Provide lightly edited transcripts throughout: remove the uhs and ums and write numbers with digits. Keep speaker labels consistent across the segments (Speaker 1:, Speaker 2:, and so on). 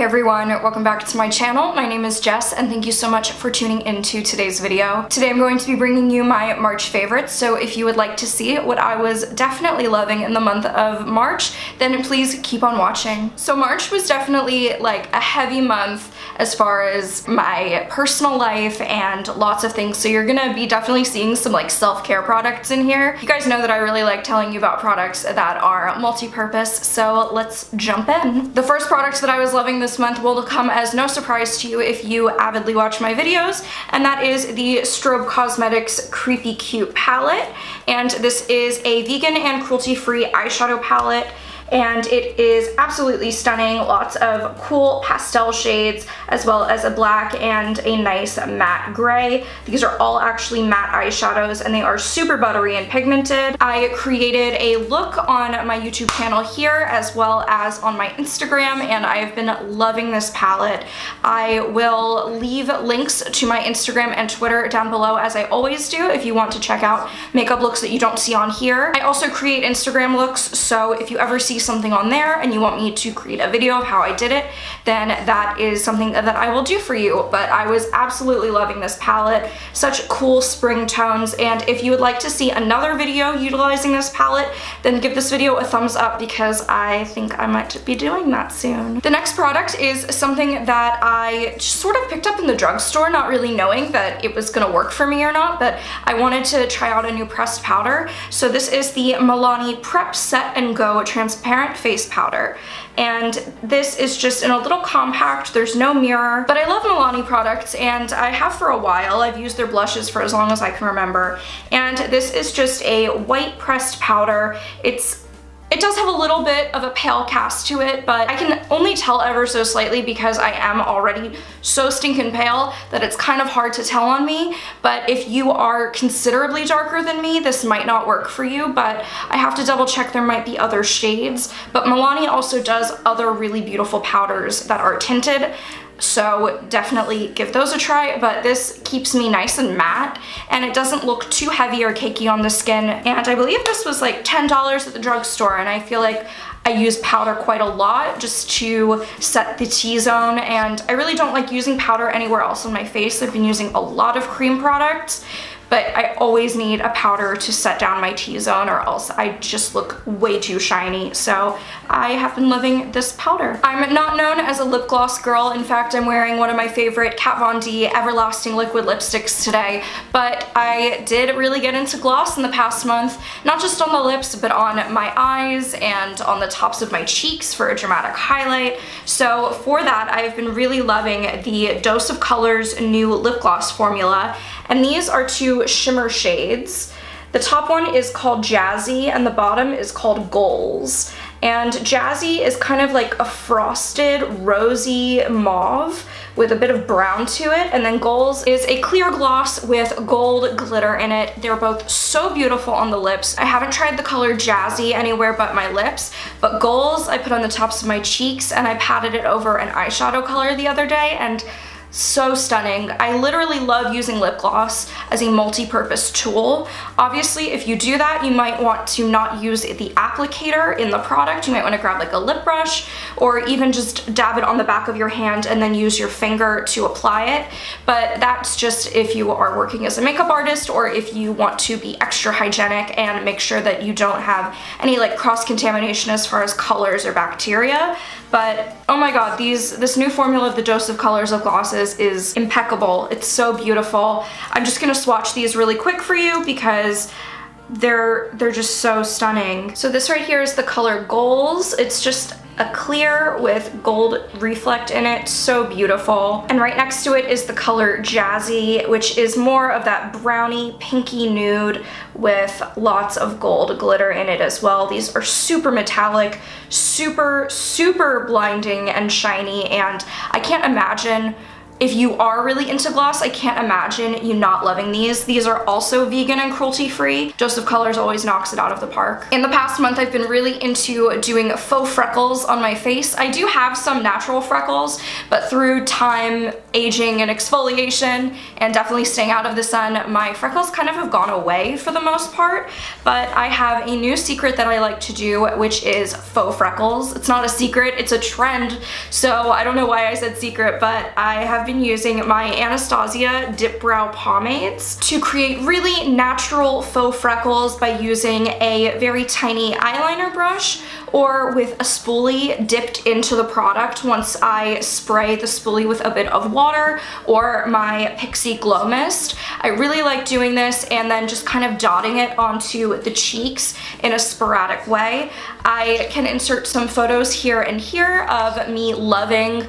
Speaker 1: Hey everyone, welcome back to my channel. My name is Jess and thank you so much for tuning into today's video. Today I'm going to be bringing you my March favorites, so if you would like to see what I was definitely loving in the month of March, then please keep on watching. So March was definitely like a heavy month as far as my personal life and lots of things, so you're gonna be definitely seeing some like self-care products in here. You guys know that I really like telling you about products that are multi-purpose, so let's jump in. The first product that I was loving this month will come as no surprise to you if you avidly watch my videos, and that is the Strobe Cosmetics Creepy Cute palette. And this is a vegan and cruelty-free eyeshadow palette, and it is absolutely stunning. Lots of cool pastel shades as well as a black and a nice matte gray. These are all actually matte eyeshadows and they are super buttery and pigmented. I created a look on my YouTube channel here as well as on my Instagram, and I've been loving this palette. I will leave links to my Instagram and Twitter down below as I always do if you want to check out makeup looks that you don't see on here. I also create Instagram looks, so if you ever see something on there and you want me to create a video of how I did it, then that is something that I will do for you. But I was absolutely loving this palette. Such cool spring tones, and if you would like to see another video utilizing this palette, then give this video a thumbs up because I think I might be doing that soon. The next product is something that I just sort of picked up in the drugstore, not really knowing that it was gonna work for me or not, but I wanted to try out a new pressed powder. So this is the Milani Prep Set and Go Transparent Face Powder, and this is just in a little compact. There's no mirror, but I love Milani products and I have for a while. I've used their blushes for as long as I can remember, and this is just a white pressed powder. It does have a little bit of a pale cast to it, but I can only tell ever so slightly because I am already so stinking pale that it's kind of hard to tell on me. But if you are considerably darker than me, this might not work for you, but I have to double check. There might be other shades, but Milani also does other really beautiful powders that are tinted, so definitely give those a try. But this keeps me nice and matte, and it doesn't look too heavy or cakey on the skin, and I believe this was like $10 at the drugstore, and I feel like I use powder quite a lot just to set the T-zone, and I really don't like using powder anywhere else on my face. I've been using a lot of cream products, but I always need a powder to set down my T-zone or else I just look way too shiny. So I have been loving this powder. I'm not known as a lip gloss girl. In fact, I'm wearing one of my favorite Kat Von D Everlasting liquid lipsticks today, but I did really get into gloss in the past month, not just on the lips, but on my eyes and on the tops of my cheeks for a dramatic highlight. So for that, I've been really loving the Dose of Colors new lip gloss formula, and these are two shimmer shades. The top one is called Jazzy and the bottom is called Goals. And Jazzy is kind of like a frosted rosy mauve with a bit of brown to it, and then Goals is a clear gloss with gold glitter in it. They're both so beautiful on the lips. I haven't tried the color Jazzy anywhere but my lips, but Goals I put on the tops of my cheeks, and I patted it over an eyeshadow color the other day, and so stunning. I literally love using lip gloss as a multi-purpose tool. Obviously, if you do that, you might want to not use the applicator in the product. You might want to grab like a lip brush or even just dab it on the back of your hand and then use your finger to apply it. But that's just if you are working as a makeup artist or if you want to be extra hygienic and make sure that you don't have any like cross-contamination as far as colors or bacteria. But oh my god, this new formula of the Dose of Colors lip glosses is impeccable. It's so beautiful. I'm just gonna swatch these really quick for you because they're just so stunning. So this right here is the color Goals. It's just a clear with gold reflect in it, so beautiful. And right next to it is the color Jazzy, which is more of that browny pinky nude with lots of gold glitter in it as well. These are super metallic, super blinding and shiny, and I can't imagine if you are really into gloss, I can't imagine you not loving these. These are also vegan and cruelty-free. Dose of Colors always knocks it out of the park. In the past month, I've been really into doing faux freckles on my face. I do have some natural freckles, but through time, aging, and exfoliation, and definitely staying out of the sun, my freckles kind of have gone away for the most part. But I have a new secret that I like to do, which is faux freckles. It's not a secret, it's a trend. So I don't know why I said secret, but I have been using my ANASTASIA Dip Brow Pomades to create really natural faux freckles by using a very tiny eyeliner brush or with a spoolie dipped into the product once I spray the spoolie with a bit of water or my Pixie Glow Mist. I really like doing this and then just kind of dotting it onto the cheeks in a sporadic way. I can insert some photos here and here of me loving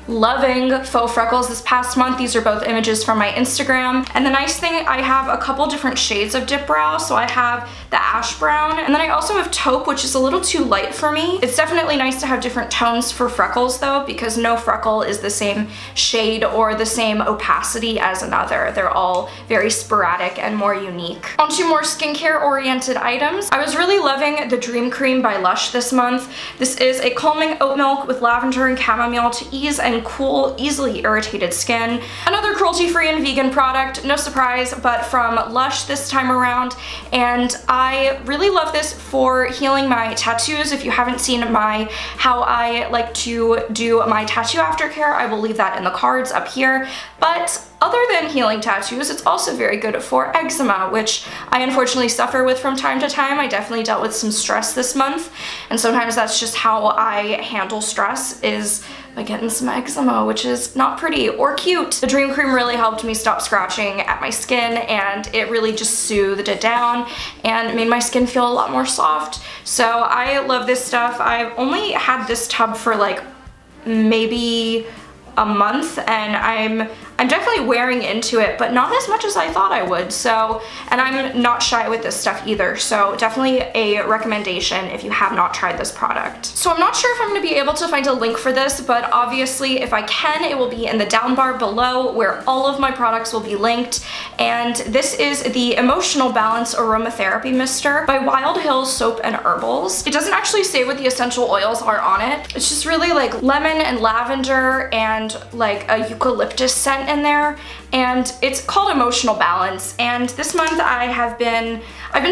Speaker 1: faux freckles this past month. These are both images from my Instagram. And the nice thing, I have a couple different shades of dip brow. So I have the ash brown, and then I also have taupe, which is a little too light for me. It's definitely nice to have different tones for freckles though, because no freckle is the same shade or the same opacity as another. They're all very sporadic and more unique. On to more skincare oriented items. I was really loving the Dream Cream by Lush this month. This is a calming oat milk with lavender and chamomile to ease and cool easily irritated skin. Another cruelty-free and vegan product, no surprise, but from Lush this time around. And I really love this for healing my tattoos. If you haven't seen how I like to do my tattoo aftercare, I will leave that in the cards up here. But other than healing tattoos, it's also very good for eczema, which I unfortunately suffer with from time to time. I definitely dealt with some stress this month, and sometimes that's just how I handle stress, is by getting some eczema, which is not pretty or cute. The Dream Cream really helped me stop scratching at my skin, and it really just soothed it down and made my skin feel a lot more soft. So I love this stuff. I've only had this tub for like maybe a month, and I'm definitely wearing into it, but not as much as I thought I would. So, and I'm not shy with this stuff either, so definitely a recommendation if you have not tried this product. So I'm not sure if I'm going to be able to find a link for this, but obviously if I can, it will be in the down bar below where all of my products will be linked. And this is the Emotional Balance Aromatherapy Mister by Wild Hills Soap and Herbals. It doesn't actually say what the essential oils are on it. It's just really like lemon and lavender and like a eucalyptus scent in there, and it's called Emotional Balance. And this month I've been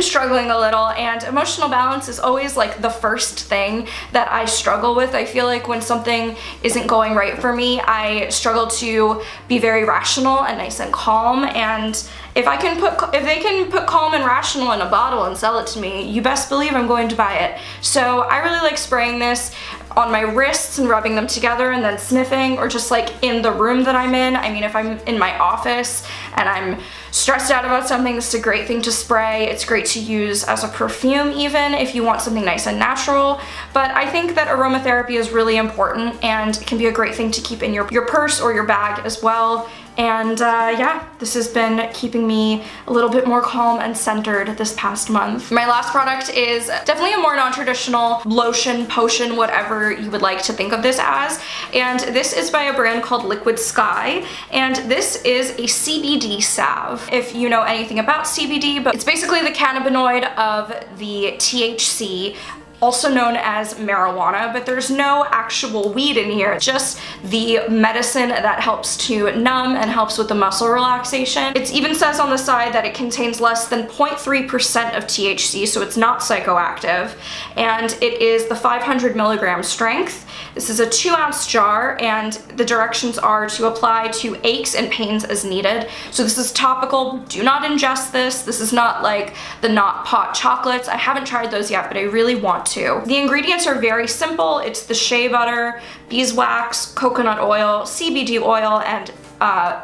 Speaker 1: struggling a little, and emotional balance is always like the first thing that I struggle with. I feel like when something isn't going right for me, I struggle to be very rational and nice and calm, and if they can put calm and rational in a bottle and sell it to me, you best believe I'm going to buy it. So I really like spraying this on my wrists and rubbing them together and then sniffing, or just like in the room that I'm in. I mean, if I'm in my office and I'm stressed out about something, this is a great thing to spray. It's great to use as a perfume even if you want something nice and natural. But I think that aromatherapy is really important and it can be a great thing to keep in your purse or your bag as well. And yeah, this has been keeping me a little bit more calm and centered this past month. My last product is definitely a more non-traditional lotion, potion, whatever you would like to think of this as. And this is by a brand called Liquid Sky. And this is a CBD salve. If you know anything about CBD, but it's basically the cannabinoid of the THC, also known as marijuana, but there's no actual weed in here, just the medicine that helps to numb and helps with the muscle relaxation. It even says on the side that it contains less than 0.3% of THC, so it's not psychoactive, and it is the 500 milligram strength. This is a 2-ounce jar, and the directions are to apply to aches and pains as needed. So this is topical. Do not ingest this. This is not like the Not Pot chocolates. I haven't tried those yet, but I really want to. The ingredients are very simple. It's the shea butter, beeswax, coconut oil, CBD oil, and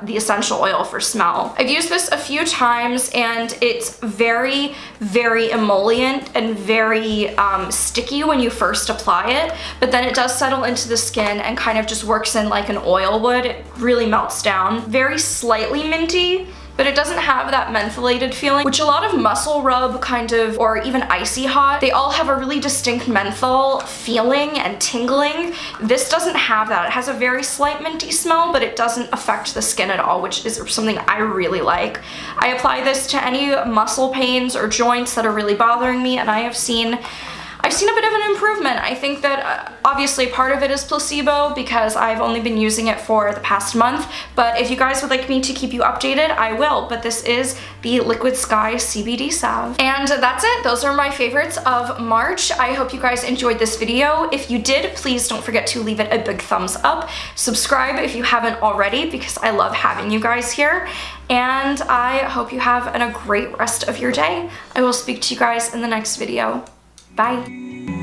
Speaker 1: the essential oil for smell. I've used this a few times, and it's very, very emollient and very sticky when you first apply it, but then it does settle into the skin and kind of just works in like an oil would. It really melts down. Very slightly minty, but it doesn't have that mentholated feeling, which a lot of muscle rub kind of, or even icy hot, they all have a really distinct menthol feeling and tingling. This doesn't have that. It has a very slight minty smell, but it doesn't affect the skin at all, which is something I really like. I apply this to any muscle pains or joints that are really bothering me, and I've seen a bit of an improvement. I think that obviously part of it is placebo because I've only been using it for the past month, but if you guys would like me to keep you updated, I will. But this is the Liquid Sky CBD salve. And that's it. Those are my favorites of March. I hope you guys enjoyed this video. If you did, please don't forget to leave it a big thumbs up. Subscribe if you haven't already because I love having you guys here. And I hope you have a great rest of your day. I will speak to you guys in the next video. Bye.